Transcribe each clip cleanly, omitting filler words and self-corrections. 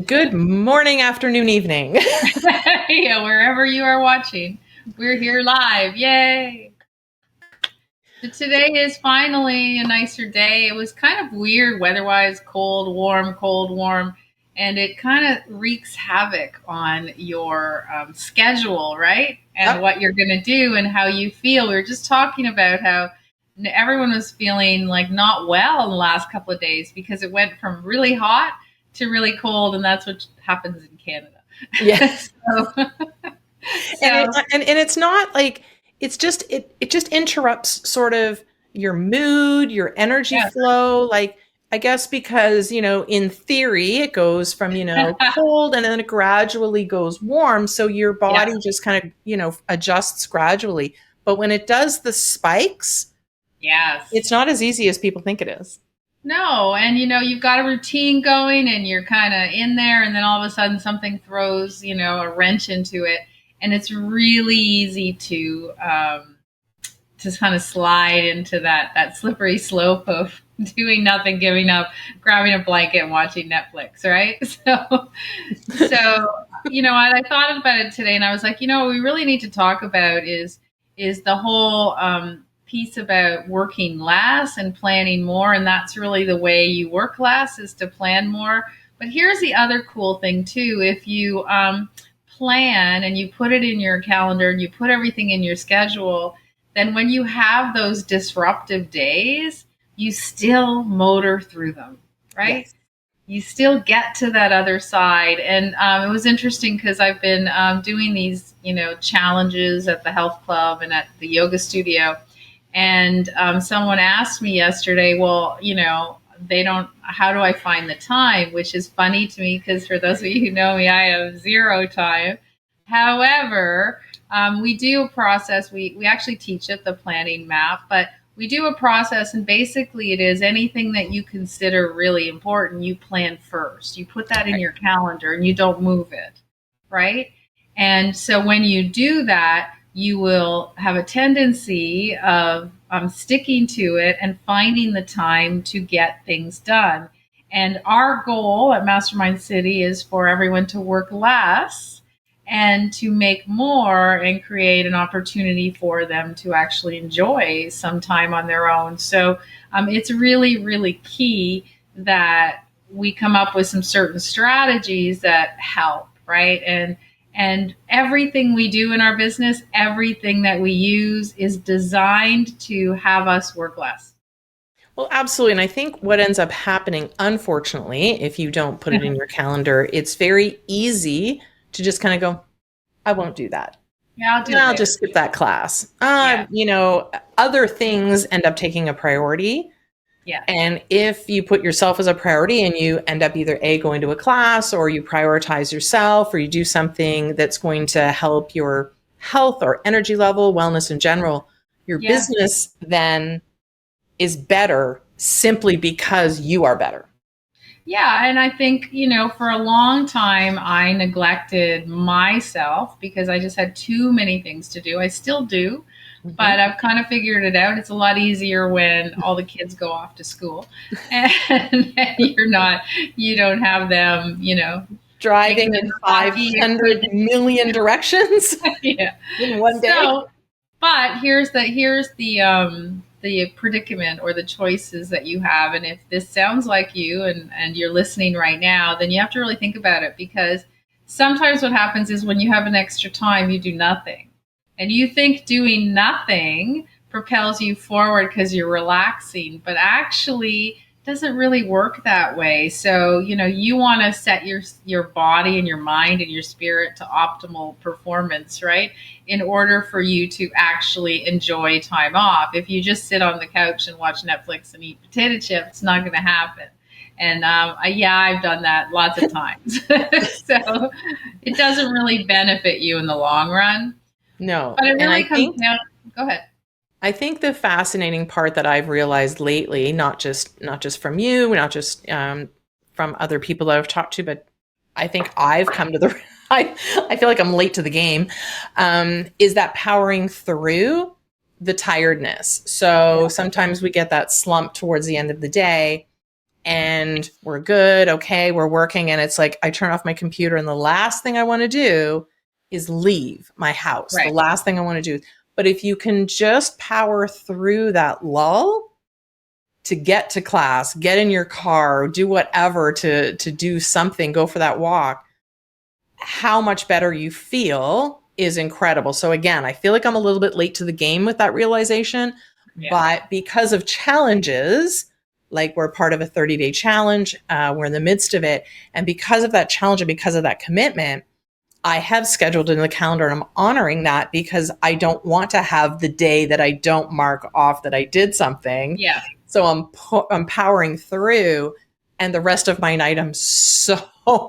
Good morning, afternoon, evening. Yeah, wherever you are watching, we're here live. Yay! So today is finally a nicer day. It was kind of weird weather-wise, cold, warm, and it kind of wreaks havoc on your schedule, right? And Yep. what you're going to do and how you feel. We were just talking about how everyone was feeling like not well in the last couple of days because it went from really hot to really cold, and that's what happens in Canada. Yes. so, And it so and it's not like it just interrupts sort of your mood, your energy yeah. flow. Like I guess because, in theory it goes from, cold and then it gradually goes warm. So your body Yes. just kind of, adjusts gradually. But when it does the spikes, Yes. it's not as easy as people think it is. No, and you've got a routine going and you're kind of in there and then all of a sudden something throws, a wrench into it and it's really easy to kind of slide into that slippery slope of doing nothing, giving up, grabbing a blanket and watching Netflix, right? I thought about it today and I was like, what we really need to talk about is the whole piece about working less and planning more, and that's really the way you work less is to plan more. But here's the other cool thing too: if you plan and you put it in your calendar and you put everything in your schedule, then when you have those disruptive days, you still motor through them, right? Yes. You still get to that other side. And it was interesting because I've been doing these, challenges at the health club and at the yoga studio. And someone asked me yesterday, well, they don't, how do I find the time? Which is funny to me because for those of you who know me, I have zero time. However, we do a process. We actually teach it, the planning map, but we do a process, and basically it is anything that you consider really important, you plan first. You put that in Right. your calendar and you don't move it, right? And so when you do that, you will have a tendency of sticking to it and finding the time to get things done. And our goal at Mastermind City is for everyone to work less and to make more and create an opportunity for them to actually enjoy some time on their own. So it's really, really key that we come up with some certain strategies that help, right? And everything we do in our business, everything that we use is designed to have us work less. Well, absolutely. And I think what ends up happening, unfortunately, if you don't put it in your calendar, it's very easy to just kind of go, I won't do that. Yeah, I'll do it I'll later. just skip that class. Yeah, Other things end up taking a priority. yeah, And if you put yourself as a priority and you end up either A, going to a class, or you prioritize yourself, or you do something that's going to help your health or energy level, wellness in general, your yeah. business then is better simply because you are better. Yeah, and I think, for a long time I neglected myself because I just had too many things to do. I still do, Mhm. but I've kind of figured it out. It's a lot easier when all the kids go off to school and you don't have them, taking Driving them in for coffee. 500 million directions Yeah. in one day. So, but here's the predicament or the choices that you have, and if this sounds like you and you're listening right now, then you have to really think about it because sometimes what happens is when you have an extra time, you do nothing, and you think doing nothing propels you forward because you're relaxing, but actually doesn't really work that way. So, you want to set your body and your mind and your spirit to optimal performance, right? In order for you to actually enjoy time off. If you just sit on the couch and watch Netflix and eat potato chips, it's not going to happen. And I've done that lots of times. So it doesn't really benefit you in the long run. No. But it And really comes down. Go ahead. I think the fascinating part that I've realized lately, not just from you, not just from other people that I've talked to, but I think I've come to the I feel like I'm late to the game, is that powering through the tiredness. So sometimes we get that slump towards the end of the day, and we're good. Okay, we're working. And it's like I turn off my computer, and the last thing I want to do is leave my house. The Right. last thing I want to do. But if you can just power through that lull to get to class, get in your car, do whatever to do something, go for that walk, how much better you feel is incredible. So again, I feel like I'm a little bit late to the game with that realization, Yeah. but because of challenges, like we're part of a 30-day challenge, we're in the midst of it. And because of that challenge and because of that commitment, I have scheduled in the calendar and I'm honoring that because I don't want to have the day that I don't mark off that I did something. Yeah. So I'm powering through, and the rest of my night I'm so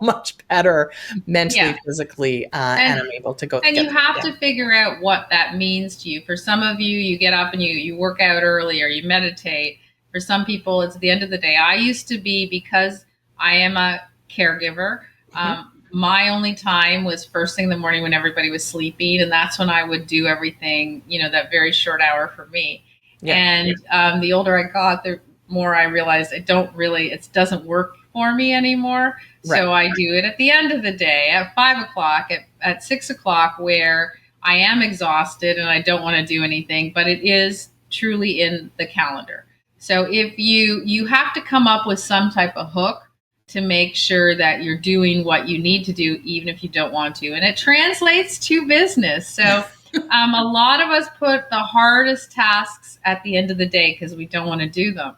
much better mentally, Yeah. physically, and And I'm able to go and get you have yeah. to figure out what that means to you. For some of you, you get up and you work out early or you meditate. For some people, it's the end of the day. I used to be, because I am a caregiver. Mhm. My only time was first thing in the morning when everybody was sleeping, and that's when I would do everything. That very short hour for me. Yeah. And the older I got, the more I realized it doesn't work for me anymore. Right. So I do it at the end of the day at 5 o'clock, at 6 o'clock, where I am exhausted and I don't want to do anything, but it is truly in the calendar. So if you have to come up with some type of hook to make sure that you're doing what you need to do, even if you don't want to. And it translates to business. So a lot of us put the hardest tasks at the end of the day because we don't want to do them.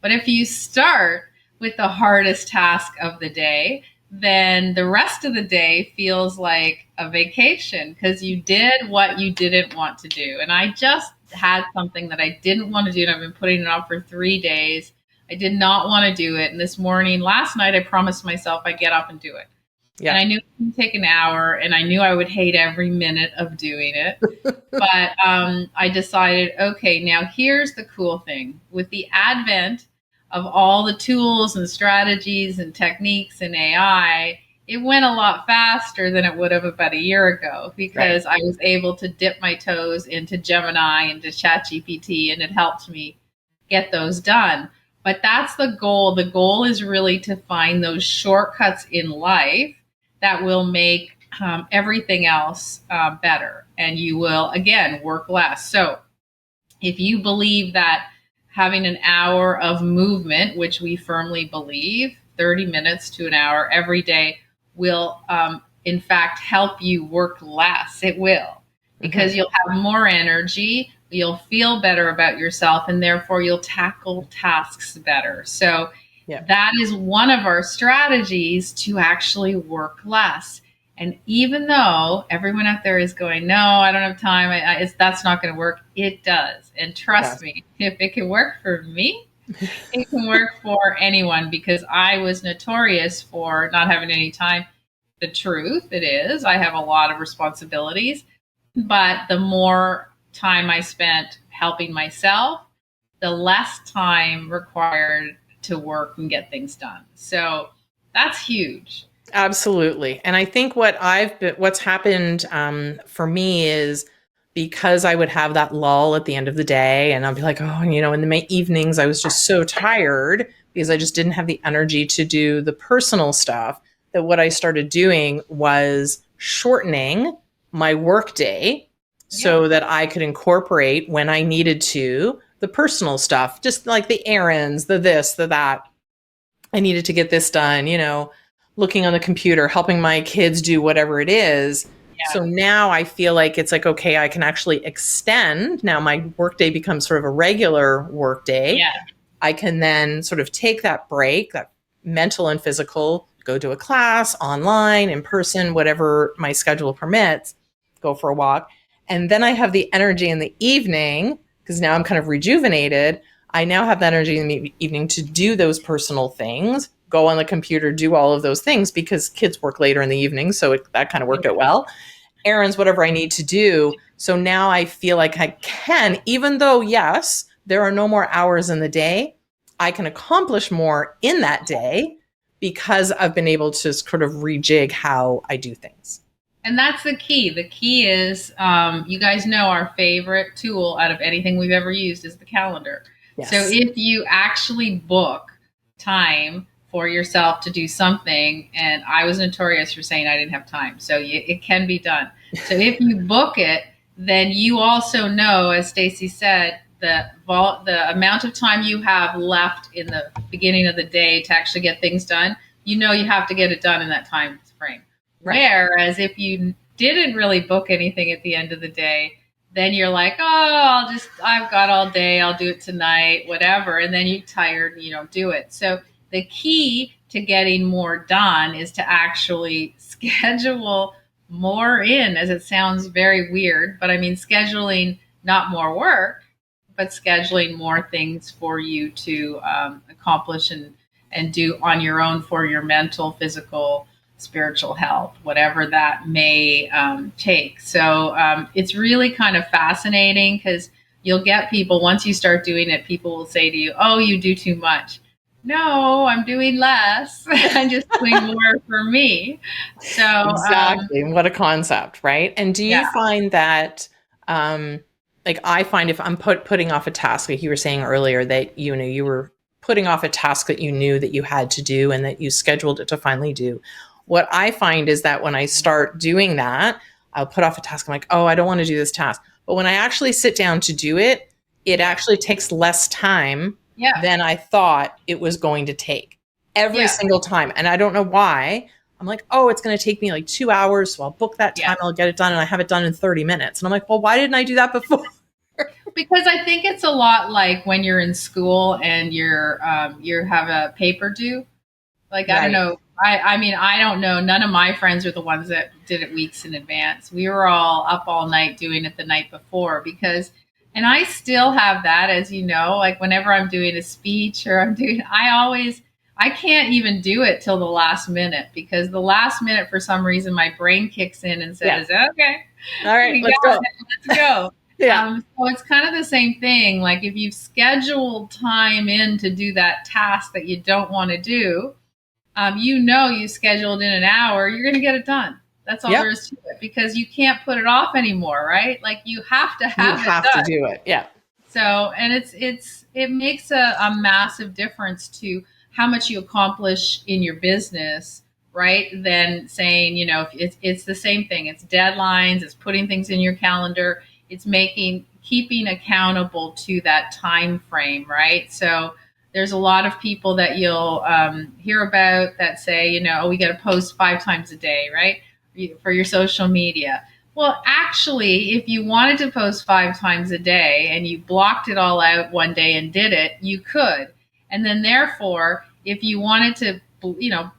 But if you start with the hardest task of the day, then the rest of the day feels like a vacation because you did what you didn't want to do. And I just had something that I didn't want to do, and I've been putting it off for 3 days. I did not want to do it. And last night, I promised myself I'd get up and do it. Yeah. And I knew it would take an hour, and I knew I would hate every minute of doing it. But I decided, okay, now here's the cool thing. With the advent of all the tools and strategies and techniques and AI, it went a lot faster than it would have about a year ago because I was able to dip my toes into Gemini and to ChatGPT, and it helped me get those done. But that's the goal. The goal is really to find those shortcuts in life that will make everything else better. And you will, again, work less. So if you believe that having an hour of movement, which we firmly believe, 30 minutes to an hour every day, will in fact help you work less. It will, because you'll have more energy, you'll feel better about yourself, and therefore you'll tackle tasks better. So that is one of our strategies to actually work less. And even though everyone out there is going, no, I don't have time, that's not going to work, it does. And trust me, if it can work for me, it can work for anyone, because I was notorious for not having any time. The truth, it is, I have a lot of responsibilities, but the more time I spent helping myself, the less time required to work and get things done. So that's huge. Absolutely. And I think what's happened for me is because I would have that lull at the end of the day, and I'll be like, oh, in the evenings, I was just so tired because I just didn't have the energy to do the personal stuff, that what I started doing was shortening my work day so that I could incorporate, when I needed to, the personal stuff, just like the errands, the this, the that. I needed to get this done, looking on the computer, helping my kids do whatever it is. So now I feel like it's like, okay, I can actually extend. Now my workday becomes sort of a regular workday. Yeah. I can then sort of take that break, that mental and physical, go to a class, online, in person, whatever my schedule permits, go for a walk. And then I have the energy in the evening, because now I'm kind of rejuvenated. I now have the energy in the evening to do those personal things, go on the computer, do all of those things, because kids work later in the evening. So that kind of worked out well. Errands, whatever I need to do. So now I feel like I can, even though, yes, there are no more hours in the day, I can accomplish more in that day because I've been able to sort of rejig how I do things. And that's the key. The key is, you guys know our favorite tool out of anything we've ever used is the calendar. Yes. So if you actually book time for yourself to do something, and I was notorious for saying I didn't have time. So it can be done. So if you book it, then you also know, as Stacy said, the amount of time you have left in the beginning of the day to actually get things done. You know you have to get it done in that time frame. Right. Whereas if you didn't really book anything at the end of the day, then you're like, oh, I've got all day, I'll do it tonight, whatever. And then you're tired and you don't do it. So the key to getting more done is to actually schedule more in, as it sounds very weird, but I mean, scheduling not more work, but scheduling more things for you to accomplish and do on your own for your mental, physical, spiritual health, whatever that may take. So it's really kind of fascinating because you'll get people, once you start doing it, people will say to you, oh, you do too much. No, I'm doing less. I'm just doing more for me. So Exactly. What a concept, right? And do you yeah, find that, like I find if I'm putting off a task, like you were saying earlier, that you were putting off a task that you knew that you had to do and that you scheduled it to finally do. What I find is that when I start doing that, I'll put off a task. I'm like, oh, I don't want to do this task. But when I actually sit down to do it, it yeah, actually takes less time yeah, than I thought it was going to take every yeah, single time. And I don't know why. I'm like, oh, it's going to take me like 2 hours. So I'll book that yeah. time. I'll get it done. And I have it done in 30 minutes. And I'm like, well, why didn't I do that before? Because I think it's a lot like when you're in school and you have a paper due. Like, I don't Right. know. I mean, I don't know. None of my friends are the ones that did it weeks in advance. We were all up all night doing it the night before because, and I still have that, as you know, like whenever I'm doing a speech or I can't even do it till the last minute because the last minute, for some reason, my brain kicks in and Yeah. says, okay, All right. we Let's got go. it. Let's go. Yeah. So it's kind of the same thing. Like if you've scheduled time in to do that task that you don't want to do, you scheduled in an hour, you're going to get it done. That's all there Yep. is to it because you can't put it off anymore, right? Like you have to You have it have to done. do it. Yeah. So, and it makes a massive difference to how much you accomplish in your business, right? Than saying, it's the same thing. It's deadlines, it's putting things in your calendar, it's keeping accountable to that time frame, right? So there's a lot of people that you'll hear about that say, oh, we got to post 5 times a day, right? For your social media. Well, actually, if you wanted to post 5 times a day and you blocked it all out one day and did it, you could. And then, therefore, if you wanted to,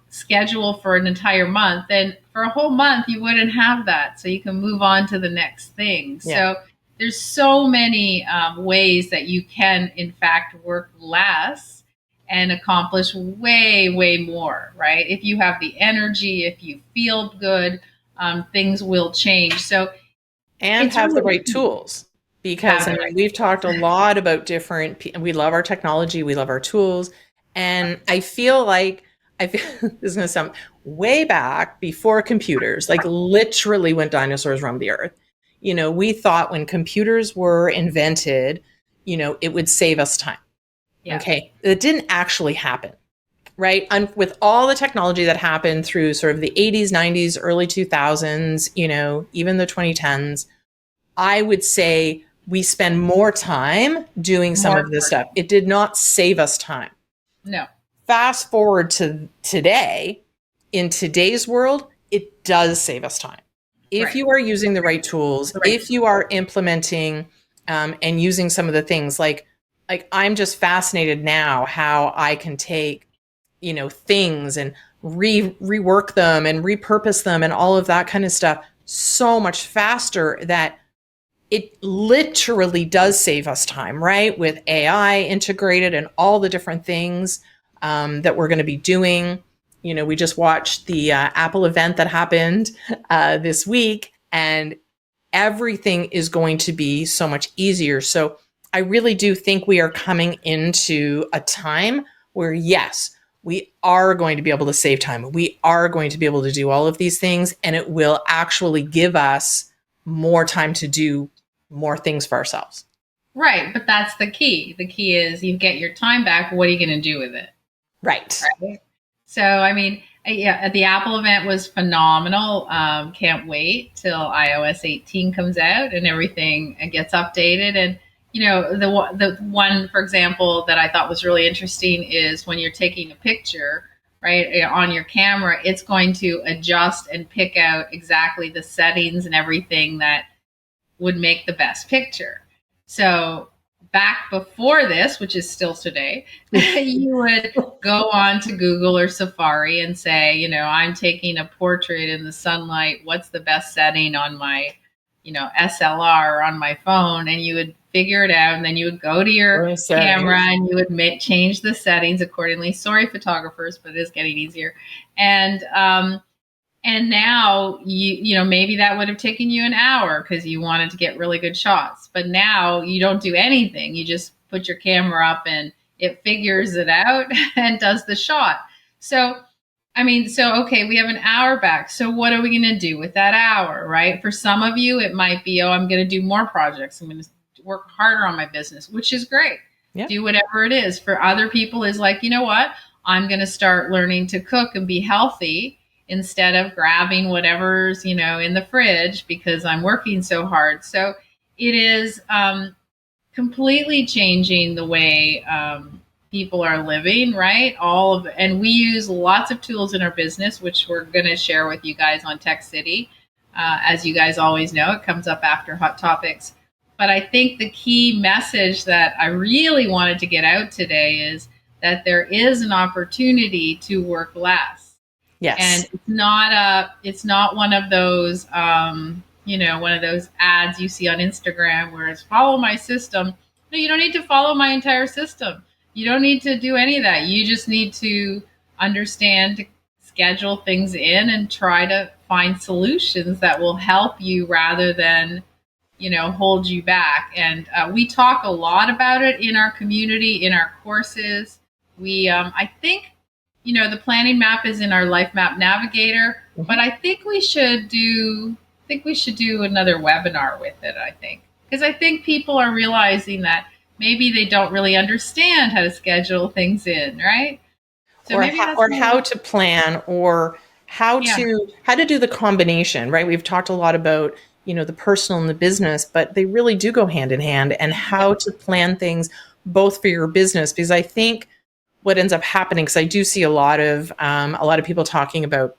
schedule for an entire month, then for a whole month, you wouldn't have that. So you can move on to the next thing. Yeah. So there's so many ways that you can, in fact, work less and accomplish way, way more, right? If you have the energy, if you feel good, things will change. So And it's have the really right tools. Because have I the mean, right we've tools. talked a lot about we love our technology, we love our tools. And I feel like, this is going to sound way back before computers, like literally when dinosaurs roamed the earth. We thought when computers were invented, it would save us time. Yeah, Okay. It didn't actually happen, right? And with all the technology that happened through sort of the 80s, 90s, early 2000s, even the 2010s, I would say we spend more time doing some more of this work. stuff. It did not save us time. No, Fast forward to today, in today's world, it does save us time. If right, you are using the right tools, the right if you tools. are implementing and using some of the things like I'm just fascinated now how I can take, things and rework them and repurpose them and all of that kind of stuff so much faster that it literally does save us time, right? With AI integrated and all the different things that we're going to be doing. We just watched the Apple event that happened this week, and everything is going to be so much easier. So I really do think we are coming into a time where, yes, we are going to be able to save time. We are going to be able to do all of these things, and it will actually give us more time to do more things for ourselves. Right, but that's the key. The key is you get your time back. What are you going to do with it? Right. right? So, I mean, yeah, the Apple event was phenomenal. Can't wait till iOS 18 comes out and everything gets updated. And the one, for example, that I thought was really interesting is when you're taking a picture, right, on your camera, it's going to adjust and pick out exactly the settings and everything that would make the best picture. So back before this, which is still today, you would go on to Google or Safari and say, I'm taking a portrait in the sunlight. What's the best setting on my, SLR or on my phone? And you would figure it out. And then you would go to your camera and you would change the settings accordingly. Sorry, photographers, but it is getting easier. And now maybe that would have taken you an hour because you wanted to get really good shots. But now you don't do anything. You just put your camera up and it figures it out and does the shot. So, okay, we have an hour back. So what are we going to do with that hour, right? For some of you, it might be, I'm going to do more projects. I'm going to work harder on my business, which is great. Yep. Do whatever it is. For other people is like, you know what? I'm going to start learning to cook and be healthy instead of grabbing whatever's, in the fridge because I'm working so hard. So it is completely changing the way people are living, right? And we use lots of tools in our business, which we're going to share with you guys on Tech City. As you guys always know, it comes up after Hot Topics. But I think the key message that I really wanted to get out today is that there is an opportunity to work less. Yes. And it's not one of those, one of those ads you see on Instagram where it's follow my system. No, you don't need to follow my entire system. You don't need to do any of that. You just need to understand to schedule things in and try to find solutions that will help you rather than, hold you back. And we talk a lot about it in our community, in our courses. I think, the planning map is in our Life Map Navigator, but I think we should do another webinar with it, I think. Because I think people are realizing that maybe they don't really understand how to schedule things in, right? So how to plan or how to do the combination, right? We've talked a lot about, the personal and the business, but they really do go hand in hand, and how to plan things both for your business. Because I think what ends up happening, because I do see a lot of people talking about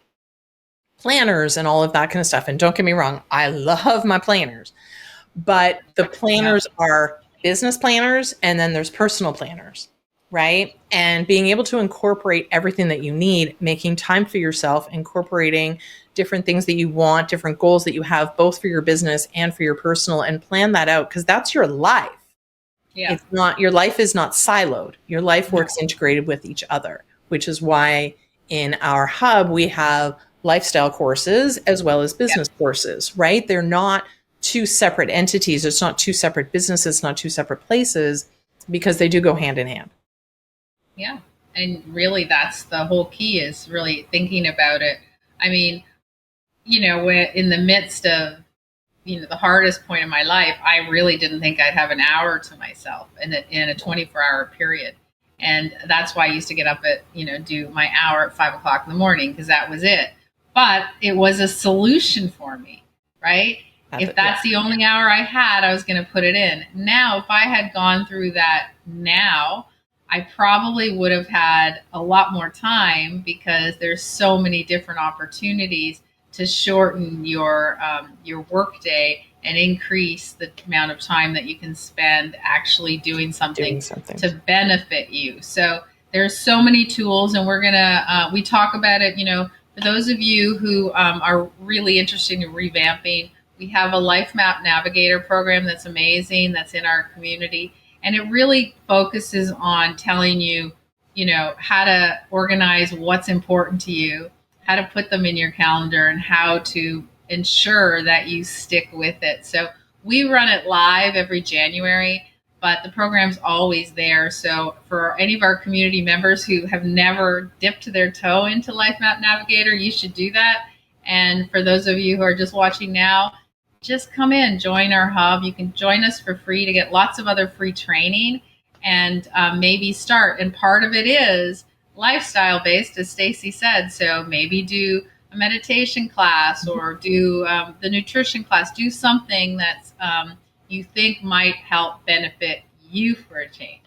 planners and all of that kind of stuff. And don't get me wrong, I love my planners, but the planners are business planners and then there's personal planners, right? And being able to incorporate everything that you need, making time for yourself, incorporating different things that you want, different goals that you have, both for your business and for your personal, and plan that out because that's your life. Yeah. It's not, your life is not siloed. Your life works integrated with each other, which is why in our hub, we have lifestyle courses as well as business courses, right? They're not two separate entities. It's not two separate businesses, not two separate places, because they do go hand in hand. Yeah. And really that's the whole key, is really thinking about it. I mean, we're in the midst of, the hardest point in my life, I really didn't think I'd have an hour to myself in a 24-hour period. And that's why I used to get up at, do my hour at 5:00 in the morning, because that was it. But it was a solution for me, right? If that's the only hour I had, I was going to put it in. Now, if I had gone through that now, I probably would have had a lot more time, because there's so many different opportunities to shorten your work day and increase the amount of time that you can spend actually doing something to benefit you. So there's so many tools, and we're gonna we talk about it. For those of you who are really interested in revamping, we have a Life Map Navigator program that's amazing, that's in our community, and it really focuses on telling you, how to organize what's important to you, how to put them in your calendar, and how to ensure that you stick with it. So we run it live every January, but the program's always there. So for any of our community members who have never dipped their toe into Life Map Navigator, you should do that. And for those of you who are just watching now, just come in, join our hub. You can join us for free to get lots of other free training and maybe start. And part of it is lifestyle based, as Stacy said. So maybe do a meditation class or do the nutrition class. Do something that's you think might help benefit you for a change.